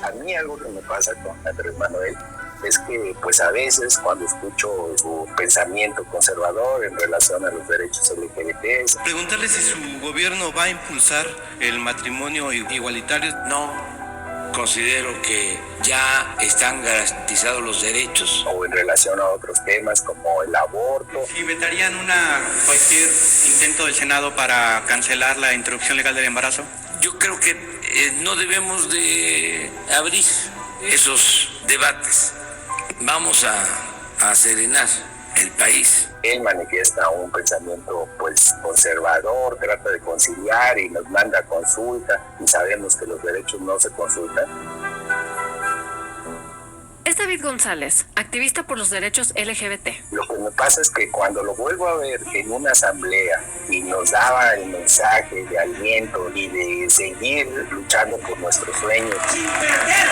A mí algo que me pasa con Andrés Manuel es que pues a veces cuando escucho su pensamiento conservador en relación a los derechos LGBT... Preguntarle si su gobierno va a impulsar el matrimonio igualitario. No considero que ya están garantizados los derechos. O en relación a otros temas como el aborto. ¿Y vetarían cualquier intento del Senado para cancelar la interrupción legal del embarazo? Yo creo que no debemos de abrir esos debates. Vamos a serenar el país. Él manifiesta un pensamiento pues conservador, trata de conciliar y nos manda a consulta y sabemos que los derechos no se consultan. Es David González, activista por los derechos LGBT. Lo que me pasa es que cuando lo vuelvo a ver en una asamblea y nos daba el mensaje de aliento y de seguir luchando por nuestros sueños, sin perder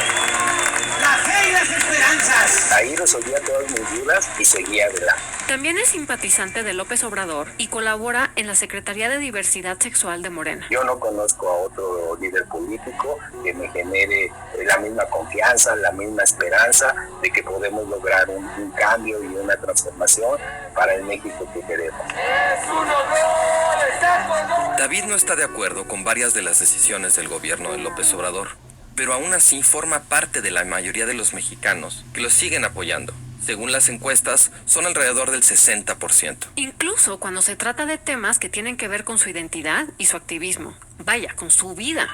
la fe y las esperanzas, ahí resolvía todas mis dudas y seguía adelante. También es simpatizante de López Obrador y colabora en la Secretaría de Diversidad Sexual de Morena. Yo no conozco a otro líder político que me genere la misma confianza, la misma esperanza de que podemos lograr un cambio y una transformación para el México que queremos. David no está de acuerdo con varias de las decisiones del gobierno de López Obrador, pero aún así forma parte de la mayoría de los mexicanos que lo siguen apoyando. Según las encuestas, son alrededor del 60%. Incluso cuando se trata de temas que tienen que ver con su identidad y su activismo. Vaya, con su vida.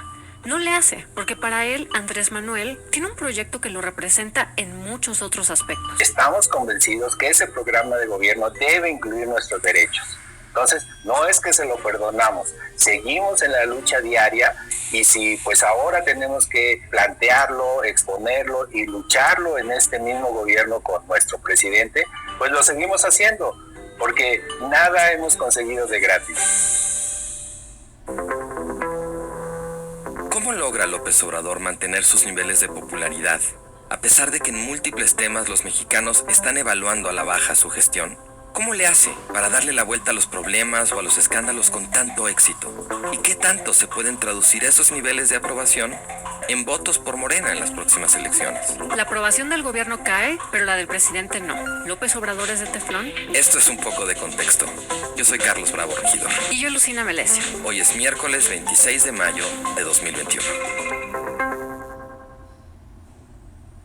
No le hace, porque para él, Andrés Manuel, tiene un proyecto que lo representa en muchos otros aspectos. Estamos convencidos que ese programa de gobierno debe incluir nuestros derechos. Entonces, no es que se lo perdonamos, seguimos en la lucha diaria y si pues ahora tenemos que plantearlo, exponerlo y lucharlo en este mismo gobierno con nuestro presidente, pues lo seguimos haciendo, porque nada hemos conseguido de gratis. ¿Cómo logra López Obrador mantener sus niveles de popularidad, a pesar de que en múltiples temas los mexicanos están evaluando a la baja su gestión? ¿Cómo le hace para darle la vuelta a los problemas o a los escándalos con tanto éxito? ¿Y qué tanto se pueden traducir esos niveles de aprobación en votos por Morena en las próximas elecciones? La aprobación del gobierno cae, pero la del presidente no. ¿López Obrador es de teflón? Esto es un poco de contexto. Yo soy Carlos Bravo Regidor. Y yo, Lucina Melesio. Hoy es miércoles 26 de mayo de 2021.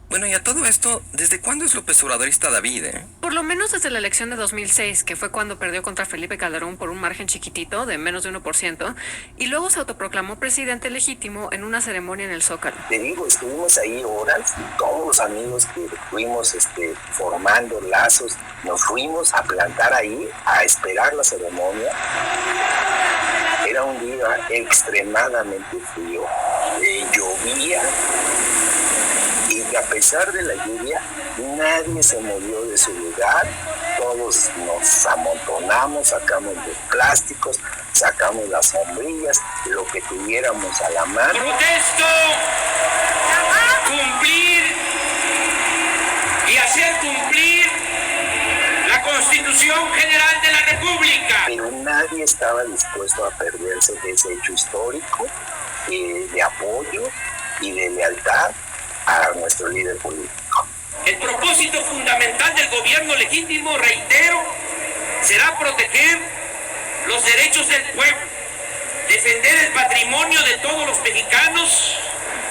Bueno, y a todo esto, ¿desde cuándo es López Obradorista David, Por lo menos desde la elección de 2006, que fue cuando perdió contra Felipe Calderón por un margen chiquitito de menos de 1%, y luego se autoproclamó presidente legítimo en una ceremonia en el Zócalo. Te digo, estuvimos ahí horas, todos los amigos que fuimos formando lazos, nos fuimos a plantar ahí, a esperar la ceremonia. Era un día extremadamente frío, llovía, y a pesar de la lluvia, nadie se movió de su lugar, todos nos amontonamos, sacamos los plásticos, sacamos las sombrillas, lo que tuviéramos a la mano. Protesto, cumplir y hacer cumplir la Constitución General de la República. Pero nadie estaba dispuesto a perderse de ese hecho histórico, de apoyo y de lealtad a nuestro líder político. El propósito fundamental del gobierno legítimo, reitero, será proteger los derechos del pueblo, defender el patrimonio de todos los mexicanos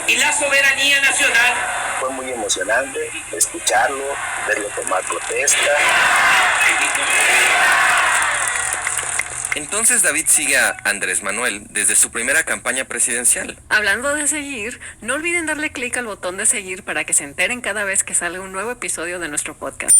y la soberanía nacional. Fue muy emocionante escucharlo, verlo tomar protesta. Entonces David sigue a Andrés Manuel desde su primera campaña presidencial. Hablando de seguir, no olviden darle clic al botón de seguir para que se enteren cada vez que salga un nuevo episodio de nuestro podcast.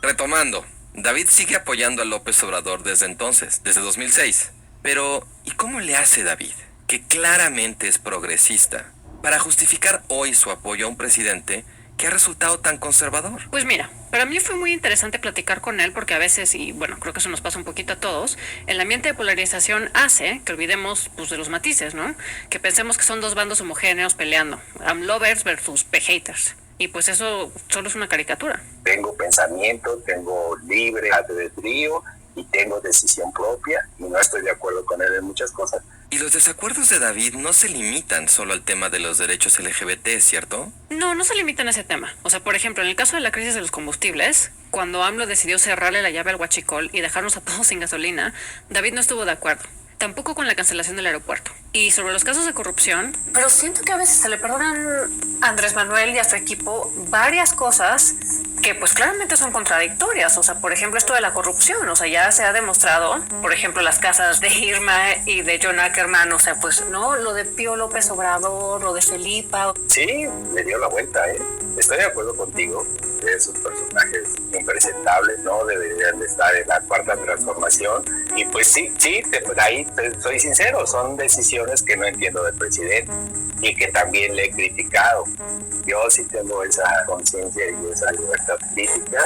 Retomando, David sigue apoyando a López Obrador desde entonces, desde 2006. Pero, ¿y cómo le hace David, que claramente es progresista, para justificar hoy su apoyo a un presidente que ha resultado tan conservador? Pues mira, para mí fue muy interesante platicar con él porque a veces, y bueno, creo que eso nos pasa un poquito a todos, el ambiente de polarización hace que olvidemos pues, de los matices, ¿no? Que pensemos que son dos bandos homogéneos peleando, AMLovers versus P-haters. Y pues eso solo es una caricatura. Tengo pensamiento, tengo libre albedrío y tengo decisión propia y no estoy de acuerdo con él en muchas cosas, Y los desacuerdos de David no se limitan solo al tema de los derechos LGBT, ¿cierto? No, no se limitan a ese tema. O sea, por ejemplo, en el caso de la crisis de los combustibles, cuando AMLO decidió cerrarle la llave al huachicol y dejarnos a todos sin gasolina, David no estuvo de acuerdo. Tampoco con la cancelación del aeropuerto. Y sobre los casos de corrupción, pero siento que a veces se le perdonan a Andrés Manuel y a su equipo varias cosas que pues claramente son contradictorias. O sea, por ejemplo, esto de la corrupción, o sea, ya se ha demostrado, por ejemplo, las casas de Irma y de John Ackerman, o sea, pues, ¿no? Lo de Pío López Obrador, lo de Felipa. Sí, le dio la vuelta, ¿eh? Estoy de acuerdo contigo, de esos personajes impresentables, ¿no? Deberían de estar en la cuarta transformación. Y pues sí, ahí soy sincero, son decisiones que no entiendo del presidente y que también le he criticado. Yo sí tengo esa conciencia y esa libertad crítica.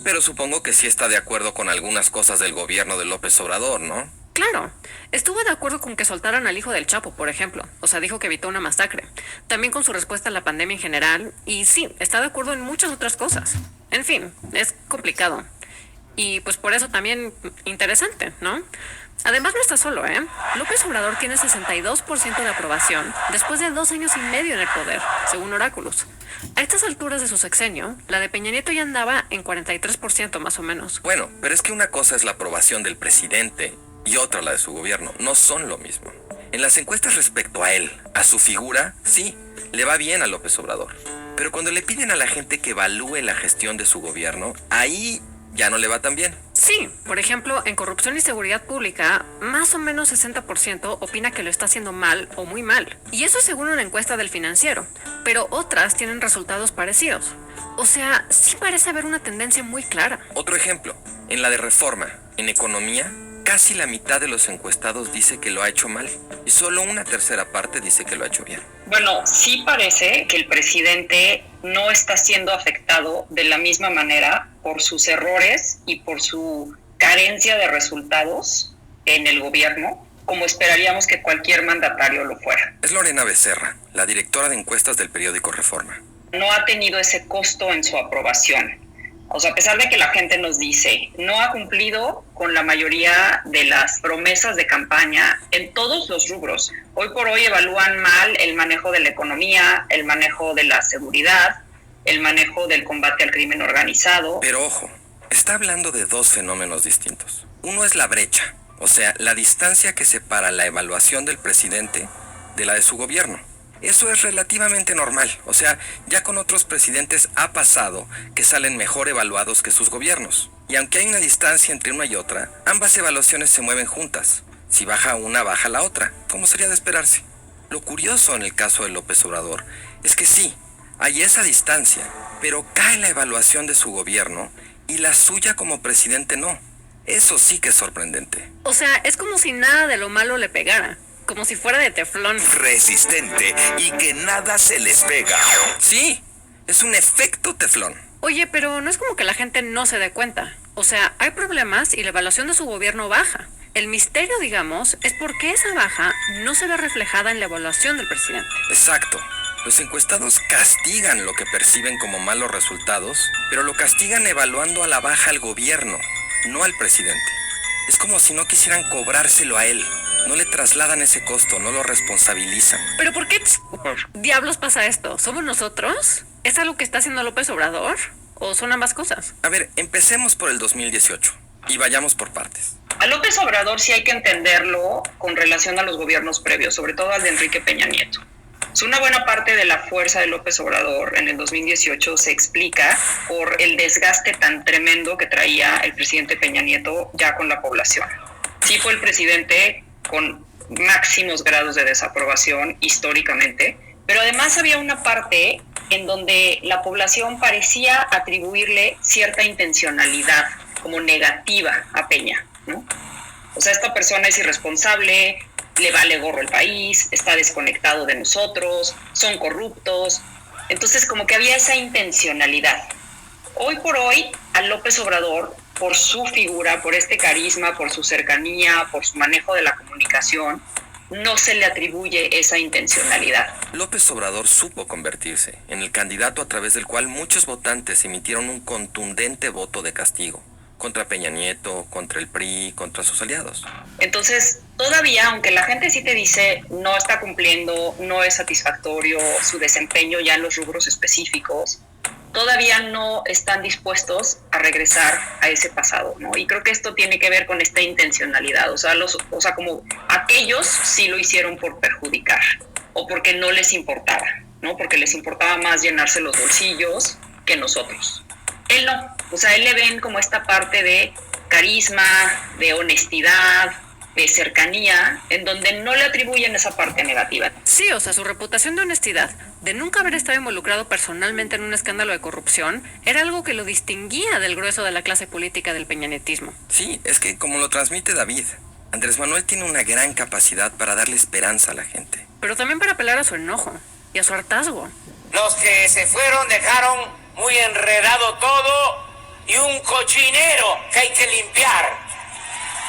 Pero supongo que sí está de acuerdo con algunas cosas del gobierno de López Obrador, ¿no? Claro, estuvo de acuerdo con que soltaran al hijo del Chapo, por ejemplo. O sea, dijo que evitó una masacre. También con su respuesta a la pandemia en general. Y sí, está de acuerdo en muchas otras cosas. En fin, es complicado. Y pues por eso también interesante, ¿no? Además no está solo, ¿eh? López Obrador tiene 62% de aprobación después de 2 años y medio en el poder, según oráculos. A estas alturas de su sexenio, la de Peña Nieto ya andaba en 43% más o menos. Bueno, pero es que una cosa es la aprobación del presidente y otra la de su gobierno. No son lo mismo. En las encuestas respecto a él, a su figura, sí, le va bien a López Obrador. Pero cuando le piden a la gente que evalúe la gestión de su gobierno, ahí ya no le va tan bien. Sí, por ejemplo, en corrupción y seguridad pública, más o menos 60% opina que lo está haciendo mal o muy mal. Y eso es según una encuesta del Financiero, pero otras tienen resultados parecidos. O sea, sí parece haber una tendencia muy clara. Otro ejemplo, en la de Reforma, en economía, casi la mitad de los encuestados dice que lo ha hecho mal y solo una tercera parte dice que lo ha hecho bien. Bueno, sí parece que el presidente no está siendo afectado de la misma manera por sus errores y por su carencia de resultados en el gobierno, como esperaríamos que cualquier mandatario lo fuera. Es Lorena Becerra, la directora de encuestas del periódico Reforma. No ha tenido ese costo en su aprobación. O sea, a pesar de que la gente nos dice, no ha cumplido con la mayoría de las promesas de campaña en todos los rubros. Hoy por hoy evalúan mal el manejo de la economía, el manejo de la seguridad, el manejo del combate al crimen organizado. Pero ojo, está hablando de dos fenómenos distintos. Uno es la brecha, o sea, la distancia que separa la evaluación del presidente de la de su gobierno. Eso es relativamente normal, o sea, ya con otros presidentes ha pasado que salen mejor evaluados que sus gobiernos. Y aunque hay una distancia entre una y otra, ambas evaluaciones se mueven juntas. Si baja una, baja la otra, como sería de esperarse. Lo curioso en el caso de López Obrador es que sí, hay esa distancia, pero cae la evaluación de su gobierno y la suya como presidente no. Eso sí que es sorprendente. O sea, es como si nada de lo malo le pegara. Como si fuera de teflón. Resistente y que nada se les pega. Sí, es un efecto teflón. Oye, pero no es como que la gente no se dé cuenta. O sea, hay problemas y la evaluación de su gobierno baja. El misterio, digamos, es por qué esa baja no se ve reflejada en la evaluación del presidente. Exacto. Los encuestados castigan lo que perciben como malos resultados, pero lo castigan evaluando a la baja al gobierno, no al presidente. Es como si no quisieran cobrárselo a él. No le trasladan ese costo, no lo responsabilizan. ¿Pero por qué diablos pasa esto? ¿Somos nosotros? ¿Es algo que está haciendo López Obrador? ¿O son ambas cosas? A ver, empecemos por el 2018 y vayamos por partes. A López Obrador sí hay que entenderlo con relación a los gobiernos previos, sobre todo al de Enrique Peña Nieto. Una buena parte de la fuerza de López Obrador en el 2018 se explica por el desgaste tan tremendo que traía el presidente Peña Nieto ya con la población. Sí fue el presidente con máximos grados de desaprobación históricamente, pero además había una parte en donde la población parecía atribuirle cierta intencionalidad como negativa a Peña, ¿no? O sea, esta persona es irresponsable, le vale gorro el país, está desconectado de nosotros, son corruptos. Entonces, como que había esa intencionalidad. Hoy por hoy, a López Obrador, por su figura, por este carisma, por su cercanía, por su manejo de la comunicación, no se le atribuye esa intencionalidad. López Obrador supo convertirse en el candidato a través del cual muchos votantes emitieron un contundente voto de castigo contra Peña Nieto, contra el PRI, contra sus aliados. Entonces, Todavía, aunque la gente sí te dice no está cumpliendo, no es satisfactorio su desempeño ya en los rubros específicos, todavía no están dispuestos a regresar a ese pasado, ¿no? Y creo que esto tiene que ver con esta intencionalidad, o sea, como aquellos sí lo hicieron por perjudicar o porque no les importaba, ¿no? Porque les importaba más llenarse los bolsillos que nosotros. Él no, o sea, él le ven como esta parte de carisma, de honestidad, de cercanía, en donde no le atribuyen esa parte negativa. Sí, o sea, su reputación de honestidad, de nunca haber estado involucrado personalmente en un escándalo de corrupción, era algo que lo distinguía del grueso de la clase política del peñanetismo. Sí, es que como lo transmite David, Andrés Manuel tiene una gran capacidad para darle esperanza a la gente. Pero también para apelar a su enojo y a su hartazgo. Los que se fueron dejaron muy enredado todo y un cochinero que hay que limpiar.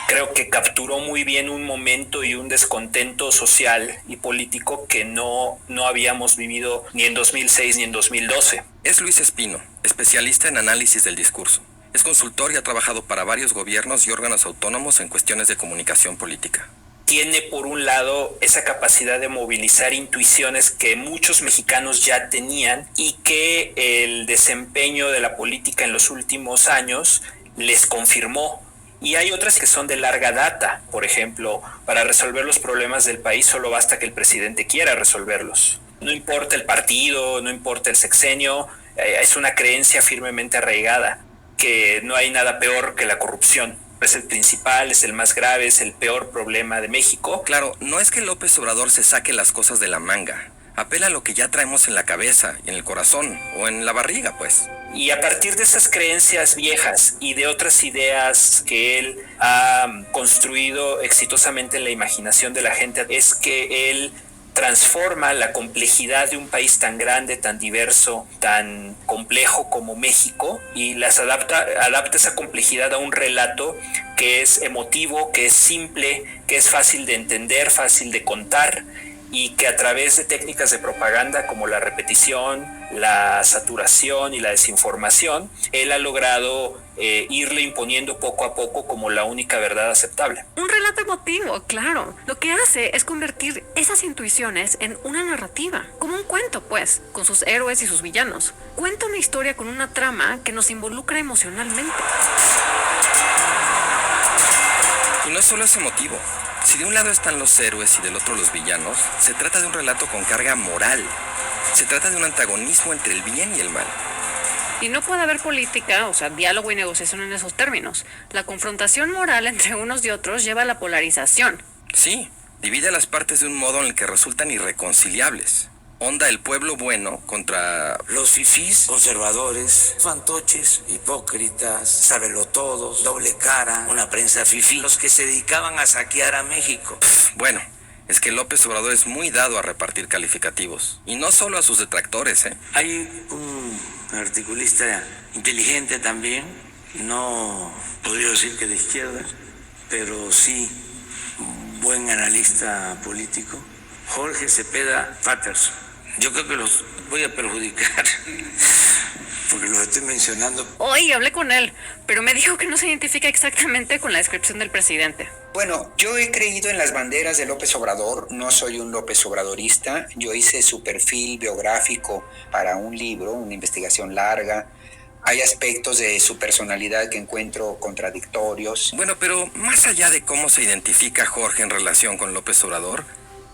Creo que capturó muy bien un momento y un descontento social y político que no habíamos vivido ni en 2006 ni en 2012. Es Luis Espino, especialista en análisis del discurso. Es consultor y ha trabajado para varios gobiernos y órganos autónomos en cuestiones de comunicación política. Tiene por un lado esa capacidad de movilizar intuiciones que muchos mexicanos ya tenían y que el desempeño de la política en los últimos años les confirmó. Y hay otras que son de larga data. Por ejemplo, para resolver los problemas del país solo basta que el presidente quiera resolverlos. No importa el partido, no importa el sexenio, es una creencia firmemente arraigada que no hay nada peor que la corrupción. Es el principal, es el más grave, es el peor problema de México. Claro, no es que López Obrador se saque las cosas de la manga. Apela a lo que ya traemos en la cabeza, en el corazón o en la barriga, pues. Y a partir de esas creencias viejas y de otras ideas que él ha construido exitosamente en la imaginación de la gente, es que él transforma la complejidad de un país tan grande, tan diverso, tan complejo como México y las adapta esa complejidad a un relato que es emotivo, que es simple, que es fácil de entender, fácil de contar y que a través de técnicas de propaganda como la repetición, la saturación y la desinformación, él ha logrado irle imponiendo poco a poco como la única verdad aceptable. Un relato emotivo, claro. Lo que hace es convertir esas intuiciones en una narrativa, como un cuento, pues, con sus héroes y sus villanos. Cuenta una historia con una trama que nos involucra emocionalmente. Y no solo es emotivo. Si de un lado están los héroes y del otro los villanos, se trata de un relato con carga moral. Se trata de un antagonismo entre el bien y el mal. Y no puede haber política, o sea, diálogo y negociación en esos términos. La confrontación moral entre unos y otros lleva a la polarización. Sí, divide a las partes de un modo en el que resultan irreconciliables. Onda el pueblo bueno contra los fifís, conservadores, fantoches, hipócritas, sabelotodos, doble cara, una prensa fifí, los que se dedicaban a saquear a México. Bueno, es que López Obrador es muy dado a repartir calificativos. Y no solo a sus detractores, ¿eh? Hay un articulista inteligente también, no podría decir que de izquierda, pero sí un buen analista político, Jorge Cepeda Patterson. Yo creo que los voy a perjudicar porque los estoy mencionando. Hoy hablé con él, pero me dijo que no se identifica exactamente con la descripción del presidente. Bueno, yo he creído en las banderas de López Obrador, no soy un López Obradorista, yo hice su perfil biográfico para un libro, una investigación larga. Hay aspectos de su personalidad que encuentro contradictorios. Bueno, pero más allá de cómo se identifica Jorge en relación con López Obrador,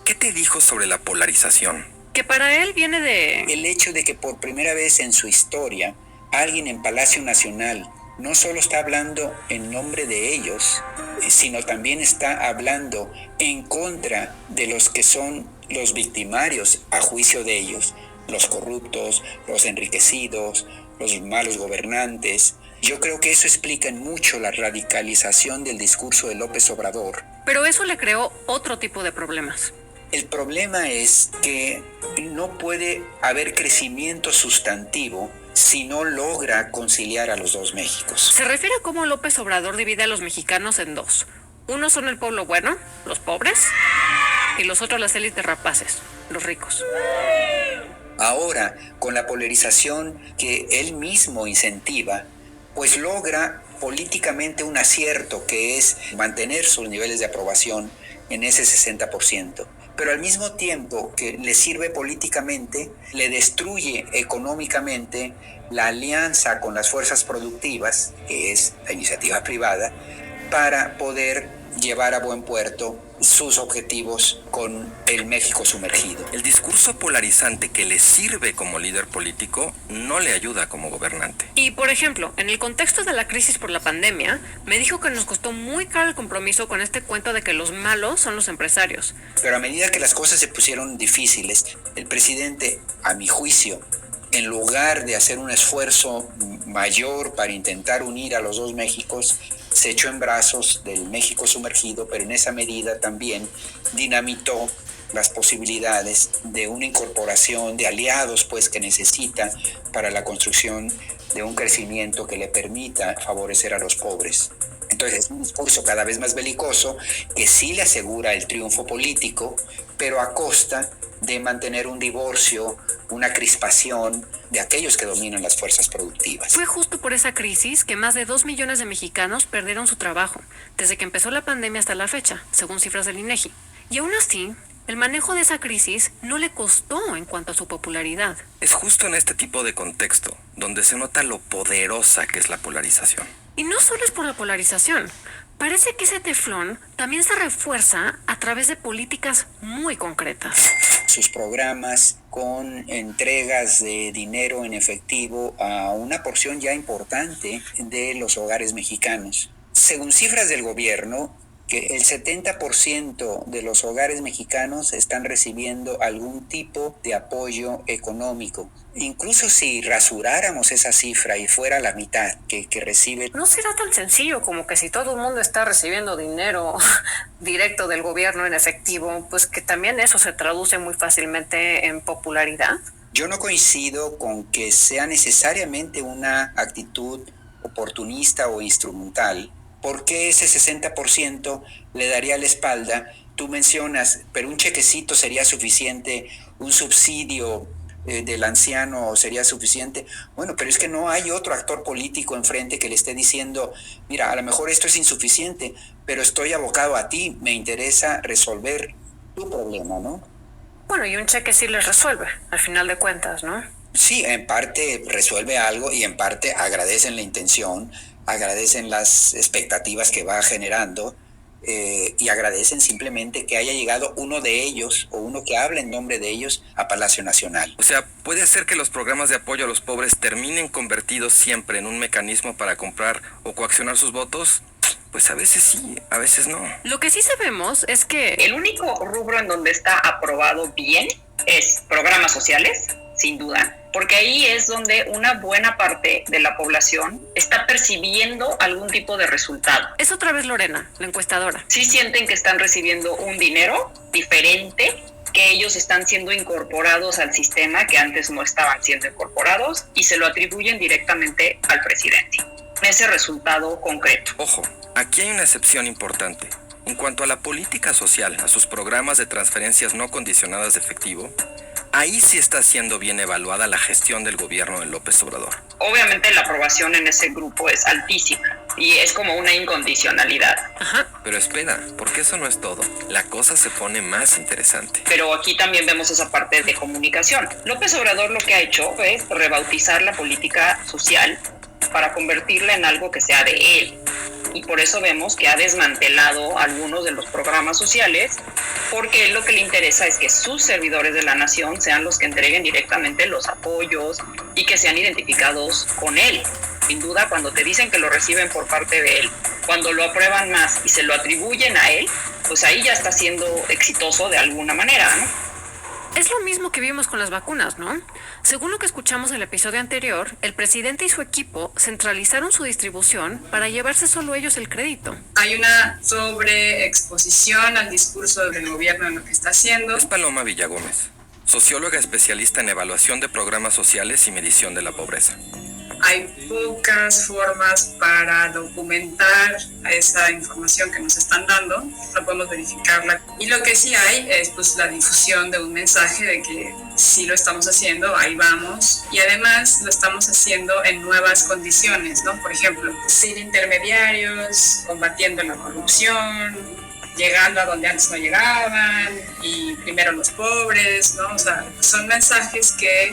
¿qué te dijo sobre la polarización? Que para él viene de... El hecho de que por primera vez en su historia, alguien en Palacio Nacional no solo está hablando en nombre de ellos, sino también está hablando en contra de los que son los victimarios a juicio de ellos, los corruptos, los enriquecidos, los malos gobernantes. Yo creo que eso explica mucho la radicalización del discurso de López Obrador. Pero eso le creó otro tipo de problemas. El problema es que no puede haber crecimiento sustantivo si no logra conciliar a los dos Méxicos. Se refiere a cómo López Obrador divide a los mexicanos en dos. Unos son el pueblo bueno, los pobres, y los otros las élites rapaces, los ricos. Ahora, con la polarización que él mismo incentiva, pues logra políticamente un acierto que es mantener sus niveles de aprobación en ese 60%. Pero al mismo tiempo que le sirve políticamente, le destruye económicamente la alianza con las fuerzas productivas, que es la iniciativa privada, para poder llevar a buen puerto sus objetivos con el México sumergido. El discurso polarizante que le sirve como líder político no le ayuda como gobernante. Y, por ejemplo, en el contexto de la crisis por la pandemia, me dijo que nos costó muy caro el compromiso con este cuento de que los malos son los empresarios. Pero a medida que las cosas se pusieron difíciles, el presidente, a mi juicio, en lugar de hacer un esfuerzo mayor para intentar unir a los dos Méxicos, se echó en brazos del México sumergido, pero en esa medida también dinamitó las posibilidades de una incorporación de aliados pues, que necesita para la construcción de un crecimiento que le permita favorecer a los pobres. Entonces es un discurso cada vez más belicoso que sí le asegura el triunfo político, pero a costa de mantener un divorcio, una crispación de aquellos que dominan las fuerzas productivas. Fue justo por esa crisis que más de 2 millones de mexicanos perdieron su trabajo, desde que empezó la pandemia hasta la fecha, según cifras del INEGI. Y aún así, el manejo de esa crisis no le costó en cuanto a su popularidad. Es justo en este tipo de contexto donde se nota lo poderosa que es la polarización. Y no solo es por la polarización. Parece que ese teflón también se refuerza a través de políticas muy concretas. Sus programas con entregas de dinero en efectivo a una porción ya importante de los hogares mexicanos. Según cifras del gobierno, que el 70% de los hogares mexicanos están recibiendo algún tipo de apoyo económico. Incluso si rasuráramos esa cifra y fuera la mitad que recibe... No será tan sencillo como que si todo el mundo está recibiendo dinero directo del gobierno en efectivo, pues que también eso se traduce muy fácilmente en popularidad. Yo no coincido con que sea necesariamente una actitud oportunista o instrumental. ¿Por qué ese 60% le daría la espalda? Tú mencionas, pero un chequecito sería suficiente, un subsidio del anciano sería suficiente. Bueno, pero es que no hay otro actor político enfrente que le esté diciendo, mira, a lo mejor esto es insuficiente, pero estoy abocado a ti, me interesa resolver tu problema, ¿no? Bueno, y un cheque sí les resuelve, al final de cuentas, ¿no? Sí, en parte resuelve algo y en parte agradecen la intención, agradecen las expectativas que va generando y agradecen simplemente que haya llegado uno de ellos o uno que hable en nombre de ellos a Palacio Nacional. O sea, ¿puede ser que los programas de apoyo a los pobres terminen convertidos siempre en un mecanismo para comprar o coaccionar sus votos? Pues a veces sí, a veces no. Lo que sí sabemos es que el único rubro en donde está aprobado bien es programas sociales, sin duda, porque ahí es donde una buena parte de la población está percibiendo algún tipo de resultado. Es otra vez Lorena, la encuestadora. Sí sienten que están recibiendo un dinero diferente, que ellos están siendo incorporados al sistema que antes no estaban siendo incorporados y se lo atribuyen directamente al presidente. Ese resultado concreto. Ojo, aquí hay una excepción importante. En cuanto a la política social, a sus programas de transferencias no condicionadas de efectivo, ahí sí está siendo bien evaluada la gestión del gobierno de López Obrador. Obviamente la aprobación en ese grupo es altísima y es como una incondicionalidad. Ajá. Pero espera, porque eso no es todo. La cosa se pone más interesante. Pero aquí también vemos esa parte de comunicación. López Obrador lo que ha hecho es rebautizar la política social para convertirla en algo que sea de él. Y por eso vemos que ha desmantelado algunos de los programas sociales, porque lo que le interesa es que sus servidores de la nación sean los que entreguen directamente los apoyos y que sean identificados con él. Sin duda, cuando te dicen que lo reciben por parte de él, cuando lo aprueban más y se lo atribuyen a él, pues ahí ya está siendo exitoso de alguna manera, ¿no? Es lo mismo que vimos con las vacunas, ¿no? Según lo que escuchamos en el episodio anterior, el presidente y su equipo centralizaron su distribución para llevarse solo ellos el crédito. Hay una sobreexposición al discurso del gobierno en lo que está haciendo. Es Paloma Villagómez, socióloga especialista en evaluación de programas sociales y medición de la pobreza. Hay pocas formas para documentar esa información que nos están dando, no podemos verificarla. Y lo que sí hay es pues la difusión de un mensaje de que sí lo estamos haciendo, ahí vamos, y además lo estamos haciendo en nuevas condiciones, ¿no? Por ejemplo, sin intermediarios, combatiendo la corrupción, llegando a donde antes no llegaban y primero los pobres, ¿no? O sea, son mensajes que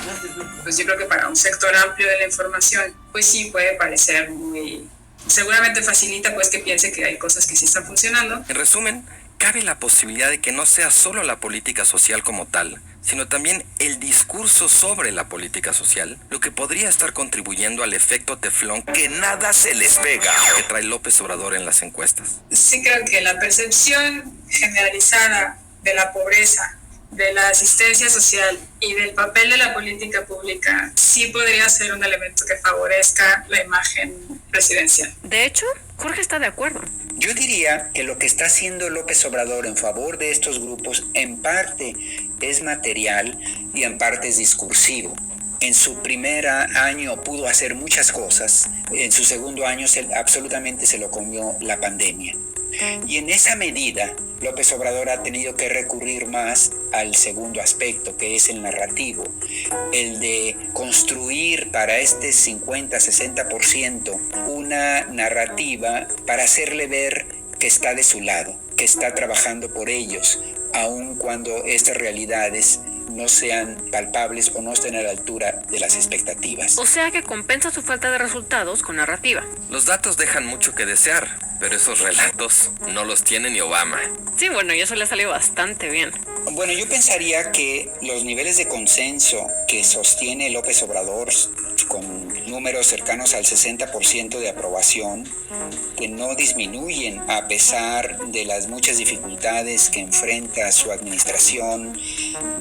pues yo creo que para un sector amplio de la información pues sí puede parecer muy... Seguramente facilita pues que piense que hay cosas que sí están funcionando. En resumen, cabe la posibilidad de que no sea solo la política social como tal, sino también el discurso sobre la política social, lo que podría estar contribuyendo al efecto teflón Que nada se les pega. que trae López Obrador en las encuestas. Sí creo que la percepción generalizada de la pobreza, de la asistencia social y del papel de la política pública sí podría ser un elemento que favorezca la imagen presidencial. De hecho, Jorge está de acuerdo. Yo diría que lo que está haciendo López Obrador en favor de estos grupos en parte es material y en parte es discursivo. En su primer año pudo hacer muchas cosas, en su segundo año absolutamente se lo comió la pandemia. Y en esa medida, López Obrador ha tenido que recurrir más al segundo aspecto, que es el narrativo, el de construir para este 50-60% una narrativa para hacerle ver que está de su lado, que está trabajando por ellos, aun cuando estas realidades no sean palpables o no estén a la altura de las expectativas. O sea que compensa su falta de resultados con narrativa. Los datos dejan mucho que desear, pero esos relatos no los tiene ni Obama. Sí, bueno, y eso le ha salido bastante bien. Bueno, yo pensaría que los niveles de consenso que sostiene López Obrador, con números cercanos al 60% de aprobación, que no disminuyen a pesar de las muchas dificultades que enfrenta su administración,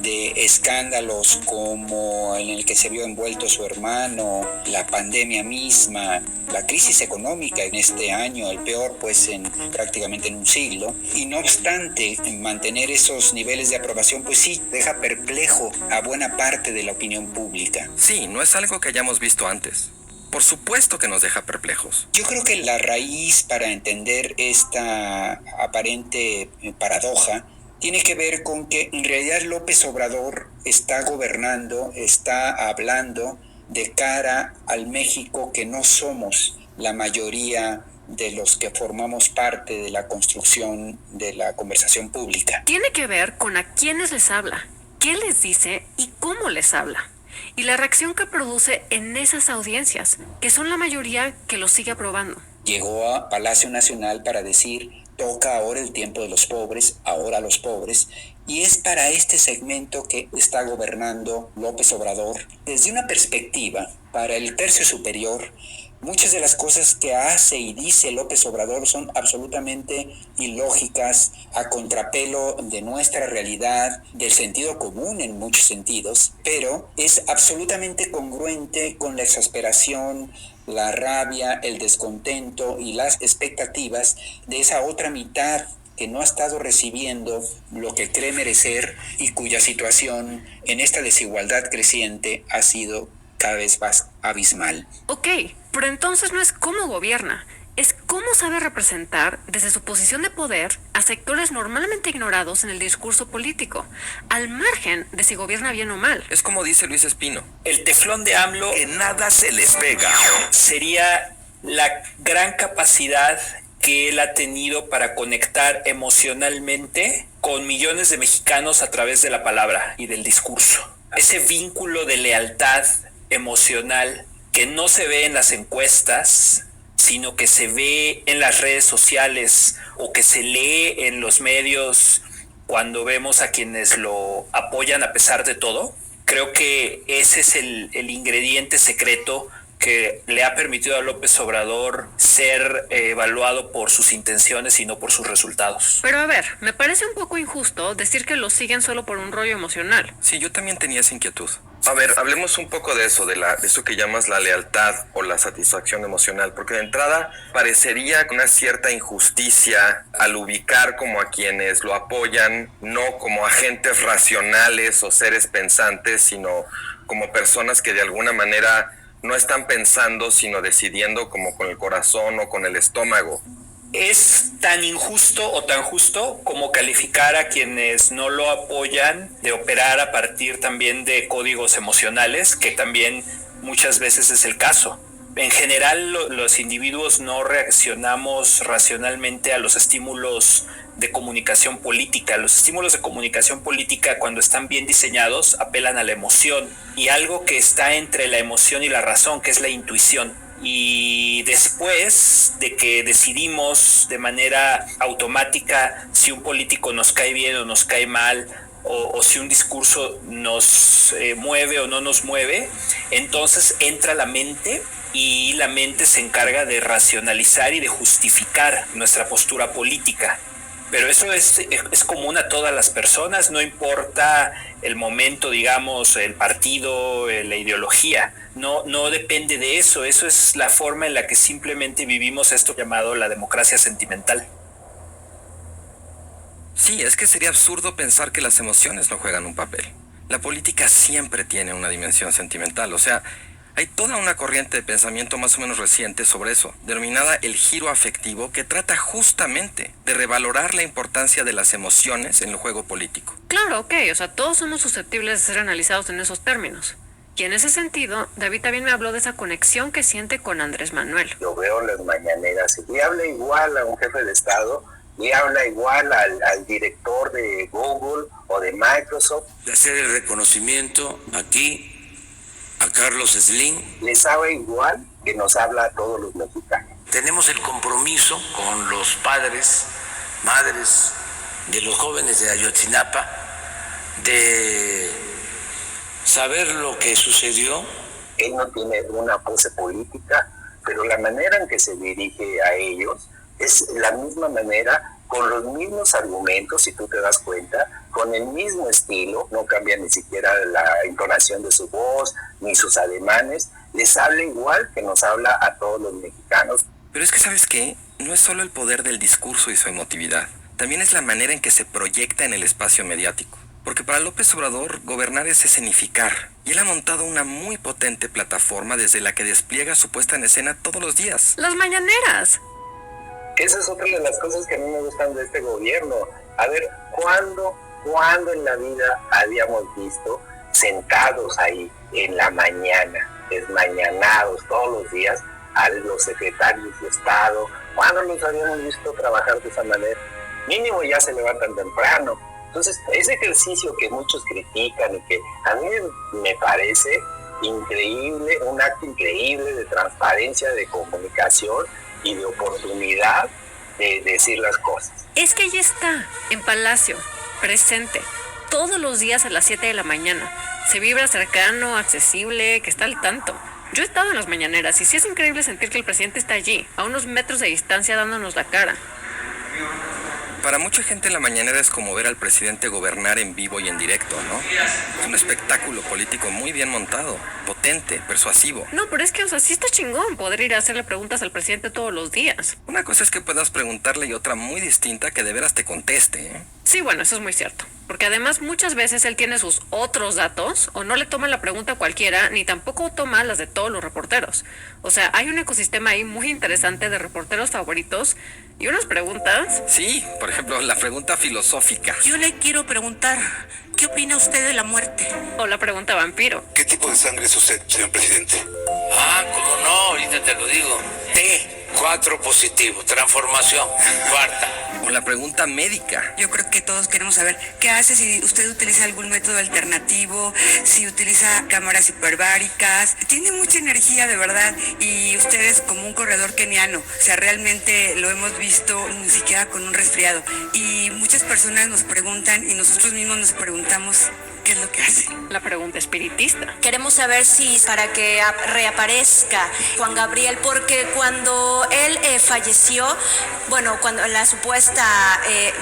de escándalos como en el que se vio envuelto su hermano, la pandemia misma, la crisis económica en este año, el peor pues prácticamente en un siglo, y no obstante mantener esos niveles de aprobación pues sí deja perplejo a buena parte de la opinión pública. Sí, no es algo que hayamos visto antes. Por supuesto que nos deja perplejos. Yo creo que la raíz para entender esta aparente paradoja tiene que ver con que en realidad López Obrador está gobernando, está hablando de cara al México que no somos la mayoría de los que formamos parte de la construcción de la conversación pública. Tiene que ver con a quiénes les habla, qué les dice y cómo les habla. Y la reacción que produce en esas audiencias, que son la mayoría que lo sigue aprobando. Llegó a Palacio Nacional para decir: toca ahora el tiempo de los pobres, ahora los pobres, y es para este segmento que está gobernando López Obrador. Desde una perspectiva, para el tercio superior, muchas de las cosas que hace y dice López Obrador son absolutamente ilógicas, a contrapelo de nuestra realidad, del sentido común en muchos sentidos, pero es absolutamente congruente con la exasperación, la rabia, el descontento y las expectativas de esa otra mitad que no ha estado recibiendo lo que cree merecer y cuya situación en esta desigualdad creciente ha sido cada vez más abismal. Ok, pero entonces no es cómo gobierna, es cómo sabe representar desde su posición de poder a sectores normalmente ignorados en el discurso político, al margen de si gobierna bien o mal. Es como dice Luis Espino. El teflón de AMLO Que nada se les pega. sería la gran capacidad que él ha tenido para conectar emocionalmente con millones de mexicanos a través de la palabra y del discurso. Ese vínculo de lealtad emocional que no se ve en las encuestas, sino que se ve en las redes sociales o que se lee en los medios cuando vemos a quienes lo apoyan a pesar de todo. Creo que ese es el ingrediente secreto que le ha permitido a López Obrador ser evaluado por sus intenciones y no por sus resultados. Pero a ver, me parece un poco injusto decir que lo siguen solo por un rollo emocional. Sí, yo también tenía esa inquietud. A ver, hablemos un poco de eso, de eso que llamas la lealtad o la satisfacción emocional, porque de entrada parecería una cierta injusticia al ubicar como a quienes lo apoyan, no como agentes racionales o seres pensantes, sino como personas que de alguna manera no están pensando, sino decidiendo como con el corazón o con el estómago. Es tan injusto o tan justo como calificar a quienes no lo apoyan de operar a partir también de códigos emocionales, que también muchas veces es el caso. En general, los individuos no reaccionamos racionalmente a los estímulos de comunicación política. Los estímulos de comunicación política, cuando están bien diseñados, apelan a la emoción, y algo que está entre la emoción y la razón, que es la intuición. Y después de que decidimos de manera automática si un político nos cae bien o nos cae mal, o si un discurso nos mueve o no nos mueve, entonces entra la mente, y la mente se encarga de racionalizar y de justificar nuestra postura política. Pero eso es común a todas las personas, no importa el momento, digamos, el partido, la ideología. No depende de eso. Eso es la forma en la que simplemente vivimos esto llamado la democracia sentimental. Sí, es que sería absurdo pensar que las emociones no juegan un papel. La política siempre tiene una dimensión sentimental, o sea, hay toda una corriente de pensamiento más o menos reciente sobre eso, denominada el giro afectivo, que trata justamente de revalorar la importancia de las emociones en el juego político. Claro, ok, o sea, todos somos susceptibles de ser analizados en esos términos. Y en ese sentido, David también me habló de esa conexión que siente con Andrés Manuel. Yo veo las mañaneras y habla igual a un jefe de Estado, y habla igual al director de Google o de Microsoft. De hacer el reconocimiento aquí a Carlos Slim. Le sabe igual que nos habla a todos los mexicanos. Tenemos el compromiso con los padres, madres de los jóvenes de Ayotzinapa de saber lo que sucedió. Él no tiene una pose política, pero la manera en que se dirige a ellos es la misma manera, con los mismos argumentos, si tú te das cuenta, con el mismo estilo, no cambia ni siquiera la entonación de su voz, ni sus ademanes, les habla igual que nos habla a todos los mexicanos. Pero es que, ¿sabes qué? No es solo el poder del discurso y su emotividad, también es la manera en que se proyecta en el espacio mediático. Porque para López Obrador, gobernar es escenificar, y él ha montado una muy potente plataforma desde la que despliega su puesta en escena todos los días. ¡Las mañaneras! Esa es otra de las cosas que a mí me gustan de este gobierno. A ver, ¿cuándo en la vida habíamos visto sentados ahí en la mañana, desmañanados todos los días, a los secretarios de Estado? ¿Cuándo los habíamos visto trabajar de esa manera? Mínimo ya se levantan temprano. Entonces, ese ejercicio que muchos critican y que a mí me parece increíble, un acto increíble de transparencia, de comunicación y de oportunidad de decir las cosas. Es que allí está, en Palacio, presente, todos los días a las 7 de la mañana. Se vibra cercano, accesible, que está al tanto. Yo he estado en las mañaneras y sí es increíble sentir que el presidente está allí, a unos metros de distancia, dándonos la cara. Para mucha gente la mañanera es como ver al presidente gobernar en vivo y en directo, ¿no? Es un espectáculo político muy bien montado, potente, persuasivo. No, pero es que, o sea, sí está chingón poder ir a hacerle preguntas al presidente todos los días. Una cosa es que puedas preguntarle y otra muy distinta que de veras te conteste, ¿eh? Sí, bueno, eso es muy cierto. Porque además muchas veces él tiene sus otros datos o no le toma la pregunta a cualquiera, ni tampoco toma las de todos los reporteros. O sea, hay un ecosistema ahí muy interesante de reporteros favoritos y unas preguntas. Sí, por ejemplo, la pregunta filosófica. Yo le quiero preguntar, ¿qué opina usted de la muerte? O la pregunta vampiro. ¿Qué tipo de sangre es usted, señor presidente? Cómo no, ahorita te lo digo. T4 positivo, transformación, cuarta. O la pregunta médica. Yo creo que todos queremos saber qué hace si usted utiliza algún método alternativo, si utiliza cámaras hiperbáricas. Tiene mucha energía, de verdad, y usted es como un corredor keniano. O sea, realmente lo hemos visto ni siquiera con un resfriado. Y muchas personas nos preguntan y nosotros mismos nos preguntamos qué es lo que hace. La pregunta espiritista. Queremos saber si para que reaparezca Juan Gabriel, porque cuando él falleció, bueno, cuando la supuesta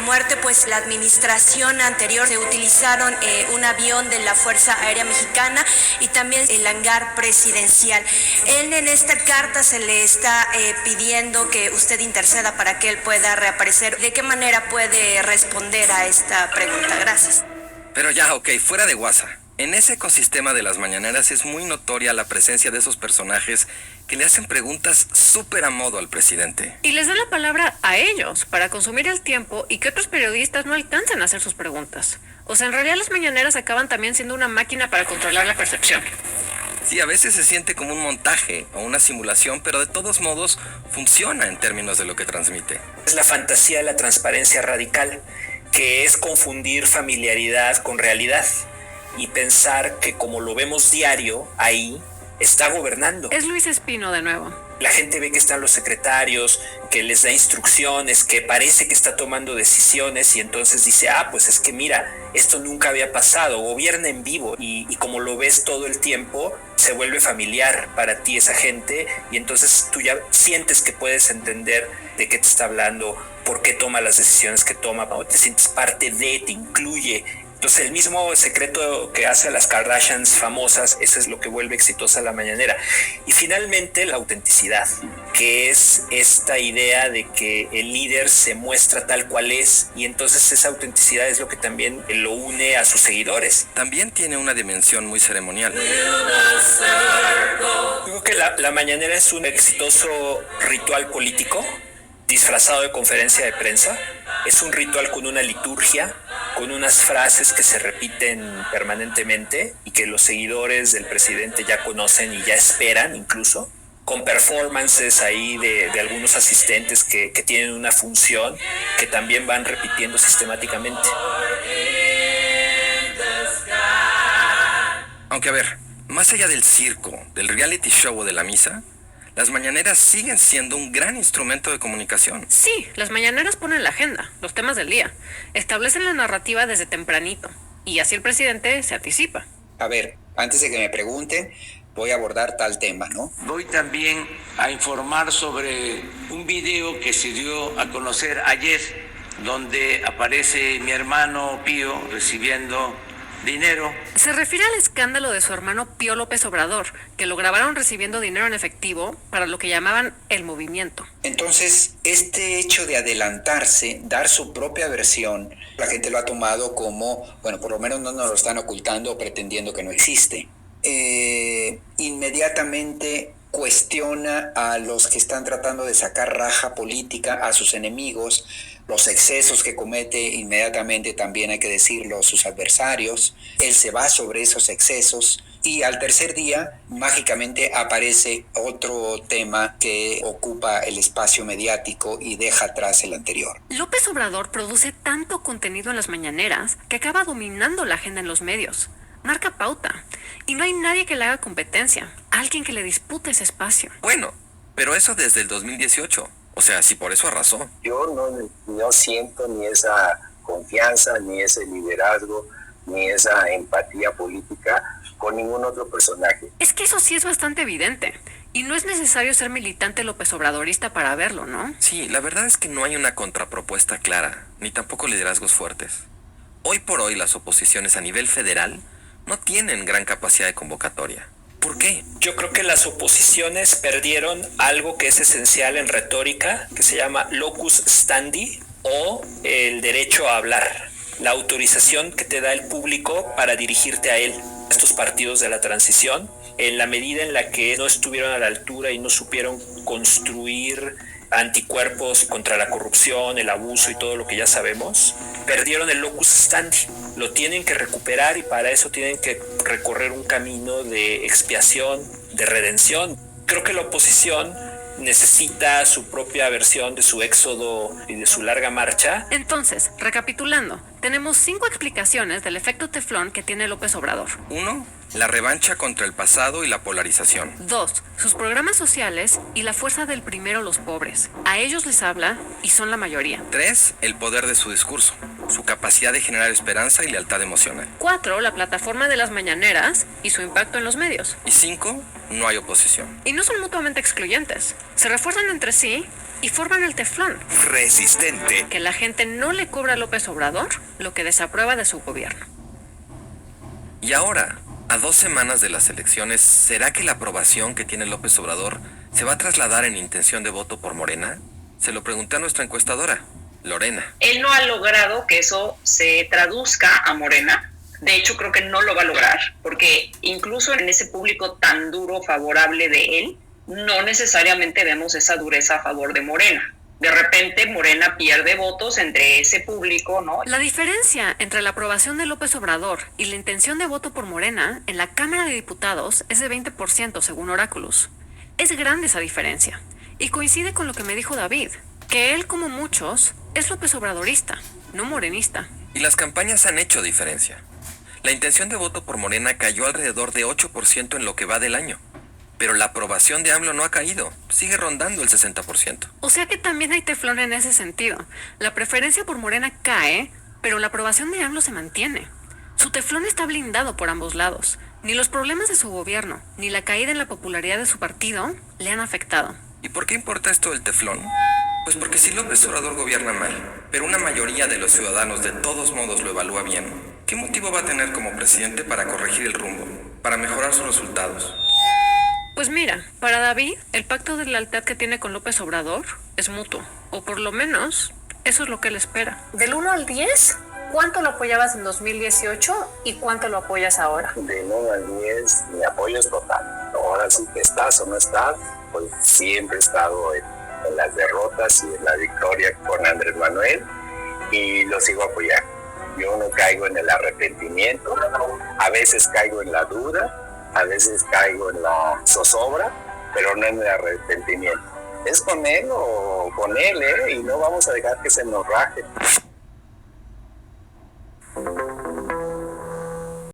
muerte, pues la administración anterior se utilizaron un avión de la Fuerza Aérea Mexicana y también el hangar presidencial. Él en esta carta se le está pidiendo que usted interceda para que él pueda reaparecer. ¿De qué manera puede responder a esta pregunta? Gracias. Pero ya, ok, fuera de guasa. En ese ecosistema de las mañaneras es muy notoria la presencia de esos personajes que le hacen preguntas súper a modo al presidente. Y les dan la palabra a ellos para consumir el tiempo y que otros periodistas no alcancen a hacer sus preguntas. O sea, en realidad las mañaneras acaban también siendo una máquina para controlar la percepción. Sí, a veces se siente como un montaje o una simulación, pero de todos modos funciona en términos de lo que transmite. Es la fantasía de la transparencia radical, que es confundir familiaridad con realidad y pensar que como lo vemos diario, ahí está gobernando. Es Luis Espino de nuevo. La gente ve que están los secretarios, que les da instrucciones, que parece que está tomando decisiones y entonces dice, pues es que mira, esto nunca había pasado, gobierna en vivo y como lo ves todo el tiempo, se vuelve familiar para ti esa gente y entonces tú ya sientes que puedes entender de qué te está hablando, por qué toma las decisiones que toma, te sientes parte de, te incluye. Entonces el mismo secreto que hace a las Kardashians famosas, eso es lo que vuelve exitosa la mañanera. Y finalmente la autenticidad, que es esta idea de que el líder se muestra tal cual es y entonces esa autenticidad es lo que también lo une a sus seguidores. También tiene una dimensión muy ceremonial. Creo que la mañanera es un exitoso ritual político disfrazado de conferencia de prensa. Es un ritual con una liturgia, con unas frases que se repiten permanentemente y que los seguidores del presidente ya conocen y ya esperan incluso, con performances ahí de algunos asistentes que tienen una función que también van repitiendo sistemáticamente. Aunque a ver, más allá del circo, del reality show o de la misa, las mañaneras siguen siendo un gran instrumento de comunicación. Sí, las mañaneras ponen la agenda, los temas del día, establecen la narrativa desde tempranito y así el presidente se anticipa. A ver, antes de que me pregunten, voy a abordar tal tema, ¿no? Voy también a informar sobre un video que se dio a conocer ayer, donde aparece mi hermano Pío recibiendo dinero. Se refiere al escándalo de su hermano Pío López Obrador, que lo grabaron recibiendo dinero en efectivo para lo que llamaban el movimiento. Entonces, este hecho de adelantarse, dar su propia versión, la gente lo ha tomado como, bueno, por lo menos no nos lo están ocultando o pretendiendo que no existe. Inmediatamente cuestiona a los que están tratando de sacar raja política, a sus enemigos, los excesos que comete inmediatamente, también hay que decirlo, sus adversarios. Él se va sobre esos excesos y al tercer día mágicamente aparece otro tema que ocupa el espacio mediático y deja atrás el anterior. López Obrador produce tanto contenido en las mañaneras que acaba dominando la agenda en los medios. Marca pauta y no hay nadie que le haga competencia, alguien que le dispute ese espacio. Bueno, pero eso desde el 2018. O sea, si por eso arrasó. Yo no siento ni esa confianza, ni ese liderazgo, ni esa empatía política con ningún otro personaje. Es que eso sí es bastante evidente. Y no es necesario ser militante López Obradorista para verlo, ¿no? Sí, la verdad es que no hay una contrapropuesta clara, ni tampoco liderazgos fuertes. Hoy por hoy las oposiciones a nivel federal no tienen gran capacidad de convocatoria. ¿Por qué? Yo creo que las oposiciones perdieron algo que es esencial en retórica, que se llama locus standi o el derecho a hablar, la autorización que te da el público para dirigirte a él. Estos partidos de la transición, en la medida en la que no estuvieron a la altura y no supieron construir anticuerpos contra la corrupción, el abuso y todo lo que ya sabemos, perdieron el locus standi. Lo tienen que recuperar y para eso tienen que recorrer un camino de expiación, de redención. Creo que la oposición necesita su propia versión de su éxodo y de su larga marcha. Entonces, recapitulando, tenemos 5 explicaciones del efecto teflón que tiene López Obrador. 1. La revancha contra el pasado y la polarización. 2. Sus programas sociales y la fuerza del primero los pobres. A ellos les habla y son la mayoría. 3. El poder de su discurso, su capacidad de generar esperanza y lealtad emocional. 4. La plataforma de las mañaneras y su impacto en los medios. Y 5. No hay oposición. Y no son mutuamente excluyentes. Se refuerzan entre sí y forman el teflón. Resistente. Que la gente no le cobra a López Obrador lo que desaprueba de su gobierno. Y ahora, a 2 semanas de las elecciones, ¿será que la aprobación que tiene López Obrador se va a trasladar en intención de voto por Morena? Se lo pregunté a nuestra encuestadora, Lorena. Él no ha logrado que eso se traduzca a Morena. De hecho, creo que no lo va a lograr, porque incluso en ese público tan duro, favorable de él, no necesariamente vemos esa dureza a favor de Morena. De repente Morena pierde votos entre ese público, ¿no? La diferencia entre la aprobación de López Obrador y la intención de voto por Morena en la Cámara de Diputados es de 20% según Oráculos. Es grande esa diferencia y coincide con lo que me dijo David, que él, como muchos, es López Obradorista, no morenista. Y las campañas han hecho diferencia. La intención de voto por Morena cayó alrededor de 8% en lo que va del año. Pero la aprobación de AMLO no ha caído, sigue rondando el 60%. O sea que también hay teflón en ese sentido. La preferencia por Morena cae, pero la aprobación de AMLO se mantiene. Su teflón está blindado por ambos lados. Ni los problemas de su gobierno, ni la caída en la popularidad de su partido le han afectado. ¿Y por qué importa esto del teflón? Pues porque si López Obrador gobierna mal, pero una mayoría de los ciudadanos de todos modos lo evalúa bien, ¿qué motivo va a tener como presidente para corregir el rumbo, para mejorar sus resultados? Pues mira, para David, el pacto de lealtad que tiene con López Obrador es mutuo, o por lo menos eso es lo que él espera. Del 1 al 10, ¿cuánto lo apoyabas en 2018 y cuánto lo apoyas ahora? Del 1 al 10, mi apoyo es total. Ahora sí que estás o no estás, pues siempre he estado en las derrotas y en la victoria con Andrés Manuel y lo sigo apoyando. Yo no caigo en el arrepentimiento, a veces caigo en la duda, a veces caigo en la zozobra, pero no en el arrepentimiento. Es con él o con él, y no vamos a dejar que se nos raje.